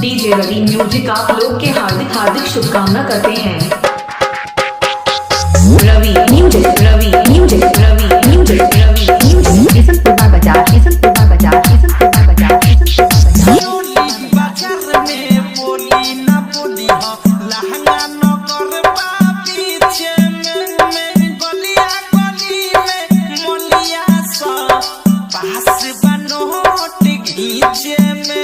DJ रवि music आप लोग के हार्दिक शुभकामना करते हैं। रवि म्यूजिक रवि म्यूजिक रवि म्यूजिक रवि म्यूजिक किशनपुरा बाजार किशनपुरा बाजार किशनपुरा बाजार किशनपुरा बाजार में बोली ना बोली हो लहंगा न करबा पीछे में गलिया गली में मोलिया सा पास बनोट घीचे में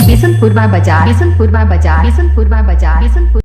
किशनपुरा बाजार किशनपुरा बाजार किशनपुरा बाजार किशनपुर